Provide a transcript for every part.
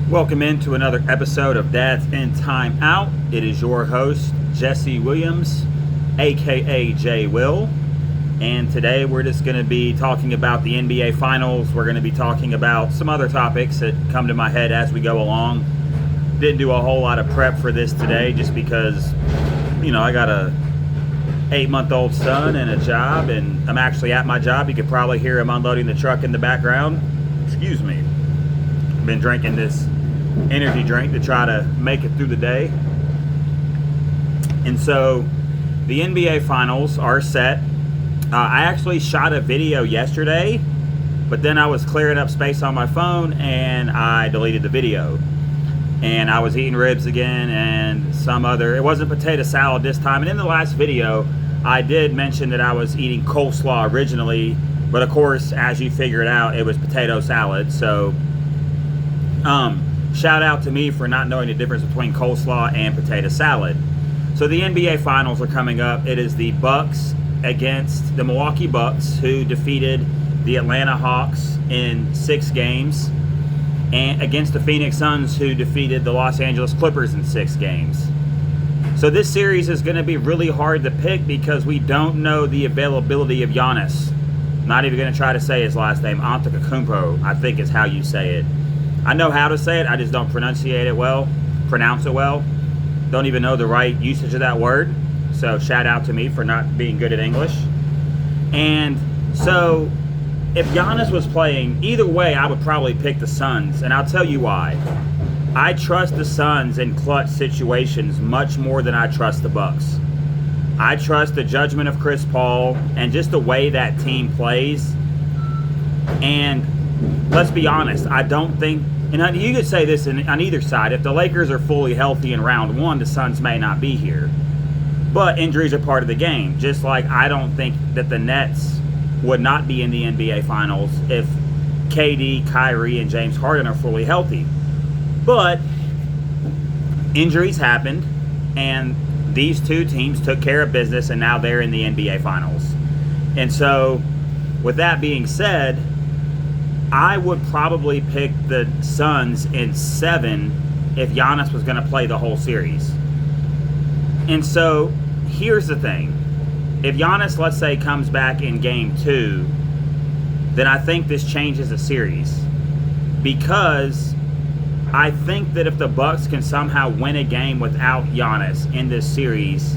Welcome into another episode of Dad's in Time Out. It is your host, Jesse Williams, aka J Will. And today we're just going to be talking about the NBA Finals. We're going to be talking about some other topics that come to my head as we go along. Didn't do a whole lot of prep for this today just because, I got a 8-month-old son and a job, and I'm actually at my job. You could probably hear him unloading the truck in the background. Excuse me. I've been drinking this energy drink to try to make it through the day. And so the NBA Finals are set. I actually shot a video yesterday, but then I was clearing up space on my phone and I deleted the video. And I was eating ribs again and it wasn't potato salad this time. And in the last video, I did mention that I was eating coleslaw originally, but of course, as you figured out, it was potato salad. So, shout out to me for not knowing the difference between coleslaw and potato salad. So the NBA Finals are coming up. It is the Bucks against the Milwaukee Bucks, who defeated the Atlanta Hawks in 6 games, and against the Phoenix Suns, who defeated the Los Angeles Clippers in 6 games. So this series is going to be really hard to pick because we don't know the availability of Giannis. I'm not even going to try to say his last name. Antetokounmpo, I think is how you say it. I know how to say it, I just don't pronounce it well. Don't even know the right usage of that word. So shout out to me for not being good at English. And so if Giannis was playing, either way, I would probably pick the Suns. And I'll tell you why. I trust the Suns in clutch situations much more than I trust the Bucks. I trust the judgment of Chris Paul and just the way that team plays. And let's be honest, I don't think, and you could say this on either side, if the Lakers are fully healthy in round 1, the Suns may not be here. But injuries are part of the game, just like I don't think that the Nets would not be in the NBA Finals if KD, Kyrie, and James Harden are fully healthy. But injuries happened, and these two teams took care of business, and now they're in the NBA Finals. And so, with that being said, I would probably pick the Suns in 7 if Giannis was going to play the whole series. And so, here's the thing. If Giannis, let's say, comes back in Game 2, then I think this changes the series. Because I think that if the Bucks can somehow win a game without Giannis in this series,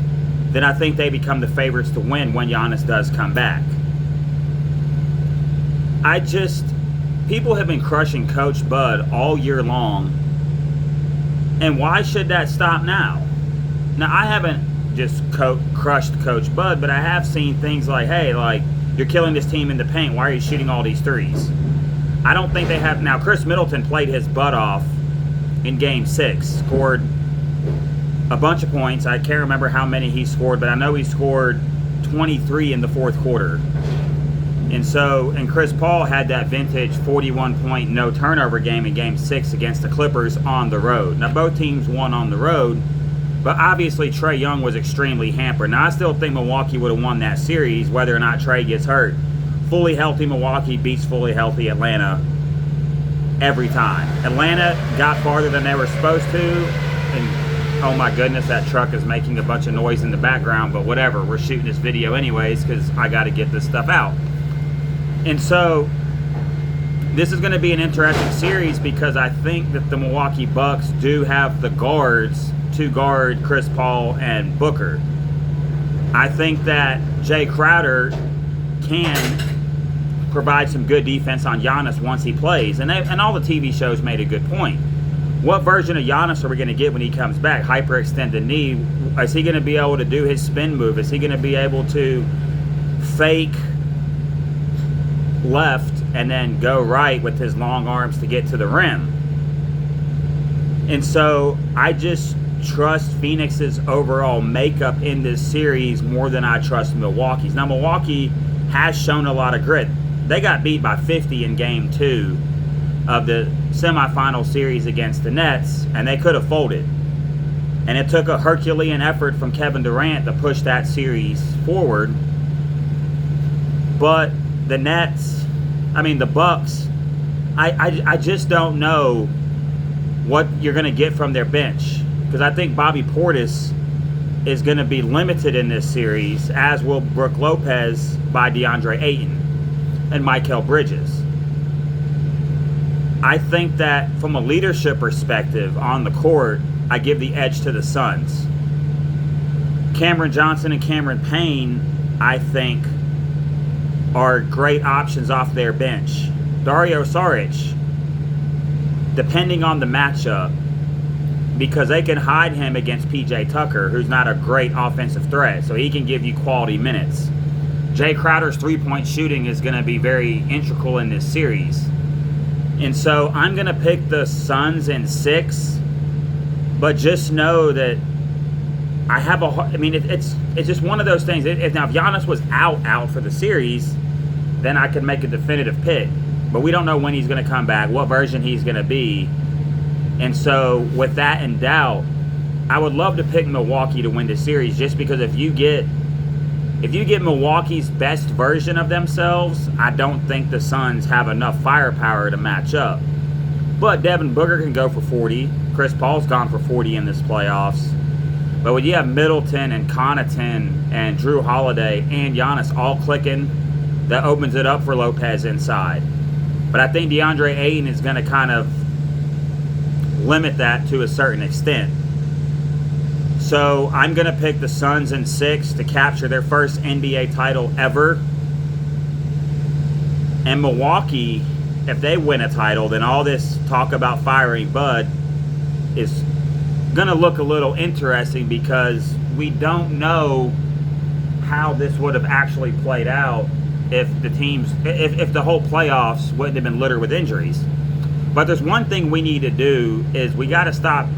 then I think they become the favorites to win when Giannis does come back. People have been crushing Coach Bud all year long, and why should that stop now? Now, I haven't just crushed Coach Bud, but I have seen things like, hey, you're killing this team in the paint. Why are you shooting all these threes? I don't think they have. Now, Chris Middleton played his butt off in Game 6, scored a bunch of points. I can't remember how many he scored, but I know he scored 23 in the 4th quarter. And Chris Paul had that vintage 41-point no-turnover game in Game 6 against the Clippers on the road. Now, both teams won on the road, but obviously Trae Young was extremely hampered. Now, I still think Milwaukee would have won that series whether or not Trae gets hurt. Fully healthy Milwaukee beats fully healthy Atlanta every time. Atlanta got farther than they were supposed to, and oh my goodness, that truck is making a bunch of noise in the background, but whatever. We're shooting this video anyways because I got to get this stuff out. And so, this is going to be an interesting series because I think that the Milwaukee Bucks do have the guards to guard Chris Paul and Booker. I think that Jay Crowder can provide some good defense on Giannis once he plays. And all the TV shows made a good point. What version of Giannis are we going to get when he comes back? Hyperextended knee. Is he going to be able to do his spin move? Is he going to be able to fake left and then go right with his long arms to get to the rim? And so I just trust Phoenix's overall makeup in this series more than I trust Milwaukee's. Now, Milwaukee has shown a lot of grit. They got beat by 50 in Game 2 of the semifinal series against the Nets, and they could have folded. And it took a Herculean effort from Kevin Durant to push that series forward. But the Bucks, I just don't know what you're going to get from their bench. Because I think Bobby Portis is going to be limited in this series, as will Brook Lopez by DeAndre Ayton and Mikal Bridges. I think that from a leadership perspective on the court, I give the edge to the Suns. Cameron Johnson and Cameron Payne, I think, are great options off their bench. Dario Saric, depending on the matchup, because they can hide him against PJ Tucker, who's not a great offensive threat, so he can give you quality minutes. Jay Crowder's three-point shooting is going to be very integral in this series. And so I'm going to pick the Suns in 6, but just know that it's just one of those things. If Giannis was out for the series, then I could make a definitive pick. But we don't know when he's going to come back, what version he's going to be. And so with that in doubt, I would love to pick Milwaukee to win the series, just because if you get Milwaukee's best version of themselves, I don't think the Suns have enough firepower to match up. But Devin Booker can go for 40. Chris Paul's gone for 40 in this playoffs. But when you have Middleton and Connaughton and Drew Holiday and Giannis all clicking, that opens it up for Lopez inside. But I think DeAndre Ayton is going to kind of limit that to a certain extent. So I'm going to pick the Suns in 6 to capture their first NBA title ever. And Milwaukee, if they win a title, then all this talk about firing Bud is going to look a little interesting, because we don't know how this would have actually played out if the whole playoffs wouldn't have been littered with injuries. But there's one thing we need to do, is we got to stop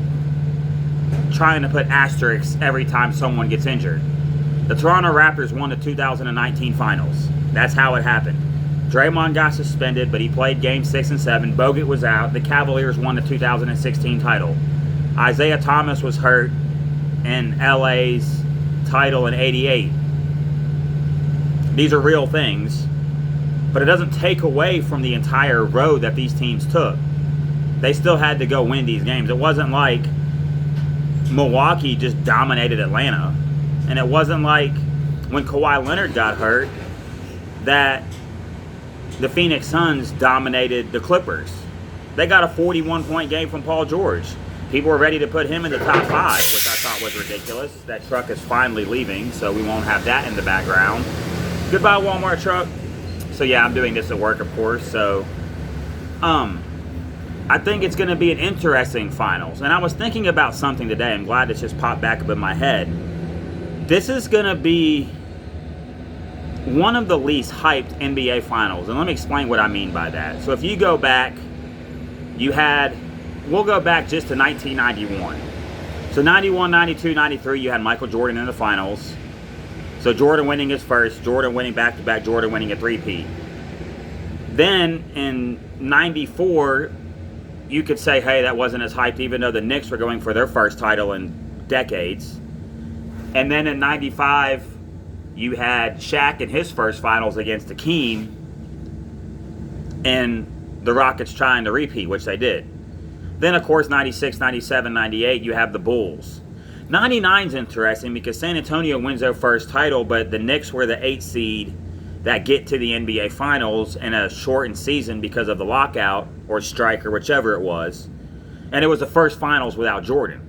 trying to put asterisks every time someone gets injured. The Toronto Raptors won the 2019 finals. That's how it happened. Draymond got suspended, but he played Game 6 and 7. Bogut was out. The Cavaliers won the 2016 title. Isaiah Thomas was hurt in LA's title in '88. These are real things, but it doesn't take away from the entire road that these teams took. They still had to go win these games. It wasn't like Milwaukee just dominated Atlanta. And it wasn't like when Kawhi Leonard got hurt that the Phoenix Suns dominated the Clippers. They got a 41-point game from Paul George. People were ready to put him in the top 5, which I thought was ridiculous. That truck is finally leaving, so we won't have that in the background. Goodbye, Walmart truck. So yeah, I'm doing this at work, of course. So, I think it's going to be an interesting finals. And I was thinking about something today. I'm glad it's just popped back up in my head. This is going to be one of the least hyped NBA finals. And let me explain what I mean by that. So if you go back, we'll go back just to 1991. So 91, 92, 93, you had Michael Jordan in the finals. So Jordan winning his first, Jordan winning back-to-back, Jordan winning a three-peat. Then in 94, you could say, hey, that wasn't as hyped, even though the Knicks were going for their first title in decades. And then in 95, you had Shaq in his first finals against Hakeem, and the Rockets trying to repeat, which they did. Then, of course, 96, 97, 98, you have the Bulls. 99's interesting because San Antonio wins their first title, but the Knicks were the 8th seed that get to the NBA Finals in a shortened season because of the lockout or strike or whichever it was. And it was the first finals without Jordan.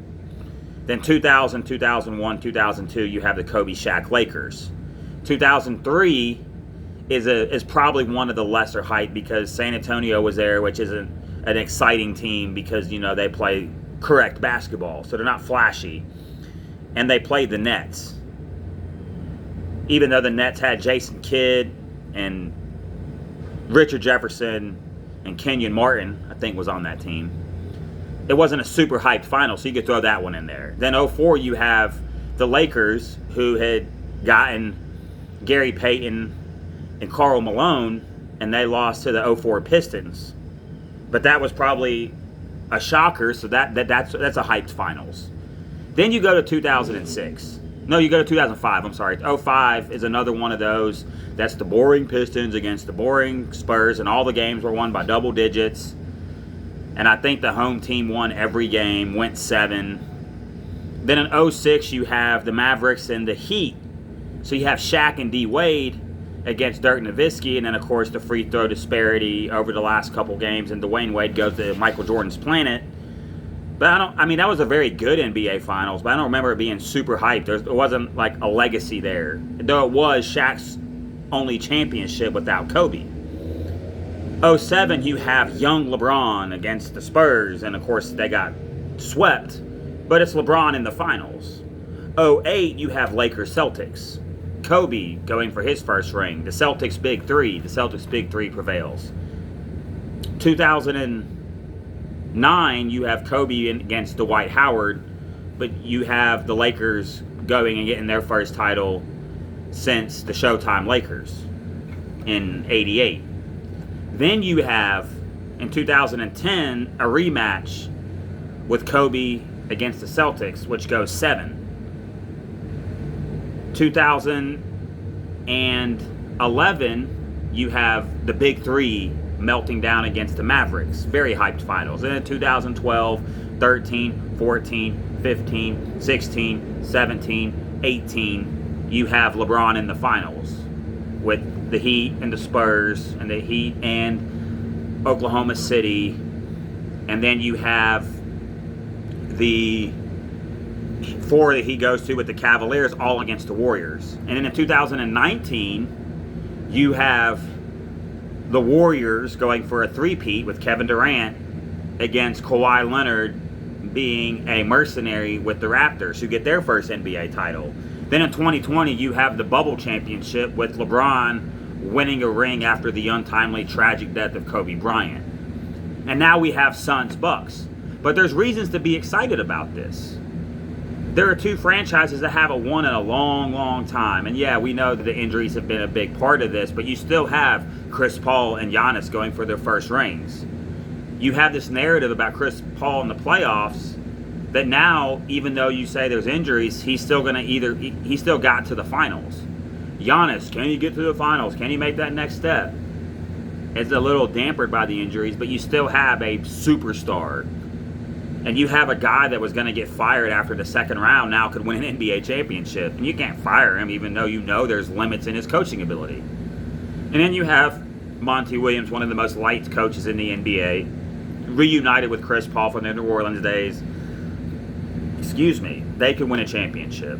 Then 2000, 2001, 2002, you have the Kobe Shaq Lakers. 2003 is probably one of the lesser hype because San Antonio was there, which is an exciting team because, you know, they play correct basketball, so they're not flashy. And they played the Nets. Even though the Nets had Jason Kidd and Richard Jefferson and Kenyon Martin, I think, was on that team. It wasn't a super hyped final, so you could throw that one in there. Then 04, you have the Lakers, who had gotten Gary Payton and Karl Malone, and they lost to the 04 Pistons. But that was probably a shocker, so that's a hyped finals. Then you go to 2006. No, you go to 2005, I'm sorry. 05 is another one of those. That's the boring Pistons against the boring Spurs, and all the games were won by double digits. And I think the home team won every game, went 7. Then in 06, you have the Mavericks and the Heat. So you have Shaq and D. Wade against Dirk Nowitzki, and then, of course, the free throw disparity over the last couple games, and Dwayne Wade goes to Michael Jordan's planet. But that was a very good NBA Finals, but I don't remember it being super hyped. There wasn't, like, a legacy there. Though it was Shaq's only championship without Kobe. 07, you have young LeBron against the Spurs, and, of course, they got swept. But it's LeBron in the finals. 08, you have Lakers Celtics. Kobe going for his first ring. The Celtics Big Three. The Celtics Big Three prevails. 2009, you have Kobe against Dwight Howard, but you have the Lakers going and getting their first title since the Showtime Lakers in '88. Then you have, in 2010, a rematch with Kobe against the Celtics, which goes 7. 2011, you have the Big Three melting down against the Mavericks. Very hyped finals. And in 2012, 13, 14, 15, 16, 17, 18, you have LeBron in the finals with the Heat and the Spurs and the Heat and Oklahoma City. And then you have the 4 that he goes to with the Cavaliers, all against the Warriors. And then in 2019, you have the Warriors going for a three-peat with Kevin Durant against Kawhi Leonard being a mercenary with the Raptors, who get their first NBA title. Then in 2020, you have the bubble championship with LeBron winning a ring after the untimely, tragic death of Kobe Bryant. And now we have Suns-Bucks. But there's reasons to be excited about this. There are 2 franchises that haven't won in a long, long time. And yeah, we know that the injuries have been a big part of this, but you still have Chris Paul and Giannis going for their first rings. You have this narrative about Chris Paul in the playoffs that now, even though you say there's injuries, he's still got to the finals. Giannis, can he get to the finals? Can he make that next step? It's a little dampered by the injuries, but you still have a superstar. And you have a guy that was going to get fired after the second round now could win an NBA championship. And you can't fire him even though you know there's limits in his coaching ability. And then you have Monty Williams, one of the most liked coaches in the NBA, reunited with Chris Paul from their New Orleans days. They could win a championship.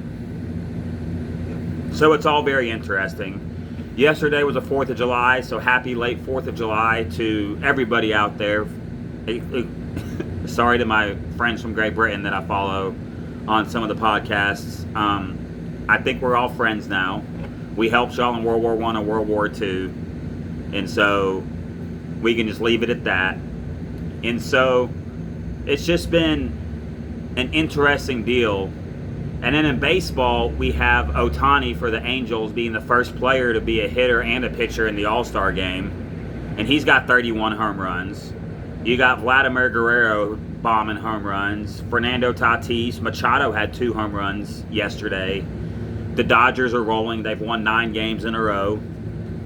So it's all very interesting. Yesterday was the 4th of July, so happy late 4th of July to everybody out there. Sorry to my friends from Great Britain that I follow on some of the podcasts. I think we're all friends now. We helped y'all in World War I and World War II. And so we can just leave it at that. And so it's just been an interesting deal. And then in baseball, we have Ohtani for the Angels being the first player to be a hitter and a pitcher in the All-Star game. And he's got 31 home runs. You got Vladimir Guerrero bombing home runs. Fernando Tatis, Machado had 2 home runs yesterday. The Dodgers are rolling. They've won 9 games in a row.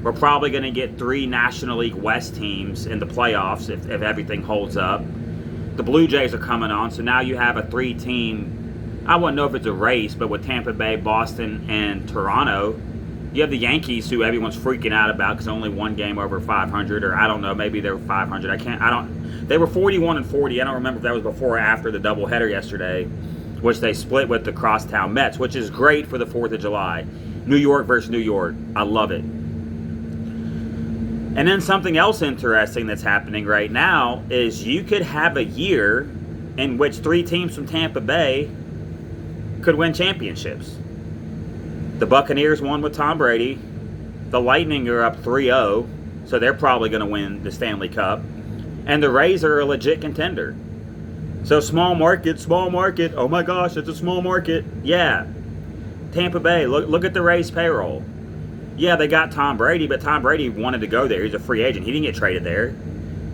We're probably going to get 3 National League West teams in the playoffs if everything holds up. The Blue Jays are coming on, so now you have a 3-team, I wouldn't know if it's a race, but with Tampa Bay, Boston, and Toronto. You have the Yankees, who everyone's freaking out about because only 1 game over 500, or I don't know, maybe they're 500. They were 41-40. I don't remember if that was before or after the doubleheader yesterday, which they split with the Crosstown Mets, which is great for the 4th of July. New York versus New York. I love it. And then something else interesting that's happening right now is you could have a year in which 3 teams from Tampa Bay could win championships. The Buccaneers won with Tom Brady. The Lightning are up 3-0, so they're probably going to win the Stanley Cup. And the Rays are a legit contender. So small market. Oh my gosh, it's a small market. Yeah. Tampa Bay, look at the Rays payroll. Yeah, they got Tom Brady, but Tom Brady wanted to go there. He's a free agent. He didn't get traded there.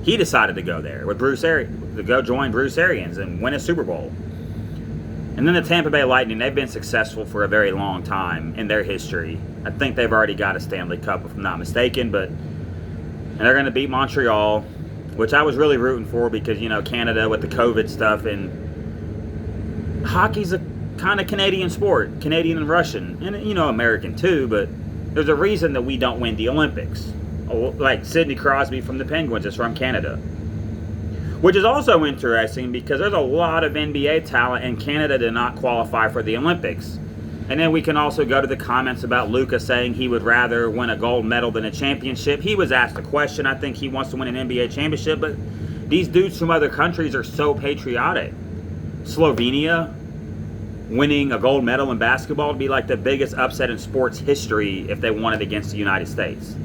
He decided to go there with Bruce Arians, to go join Bruce Arians and win a Super Bowl. And then the Tampa Bay Lightning, they've been successful for a very long time in their history. I think they've already got a Stanley Cup, if I'm not mistaken, and they're going to beat Montreal. which I was really rooting for because, Canada with the COVID stuff, and hockey's a kind of Canadian sport, Canadian and Russian, and, American too, but there's a reason that we don't win the Olympics. Like Sidney Crosby from the Penguins is from Canada. Which is also interesting because there's a lot of NBA talent, and Canada did not qualify for the Olympics. And then we can also go to the comments about Luka saying he would rather win a gold medal than a championship. He was asked a question. I think he wants to win an NBA championship, but these dudes from other countries are so patriotic. Slovenia winning a gold medal in basketball would be like the biggest upset in sports history if they won it against the United States.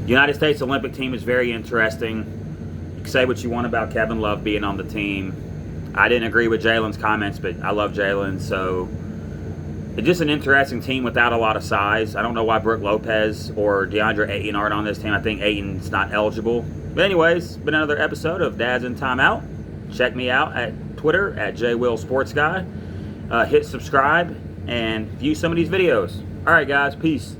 The United States Olympic team is very interesting. You can say what you want about Kevin Love being on the team. I didn't agree with Jalen's comments, but I love Jalen, so it's just an interesting team without a lot of size. I don't know why Brooke Lopez or DeAndre Ayton aren't on this team. I think Ayton's not eligible. But anyways, it's been another episode of Dads in Timeout. Check me out at Twitter at JWillSportsGuy. Hit subscribe and view some of these videos. All right, guys. Peace.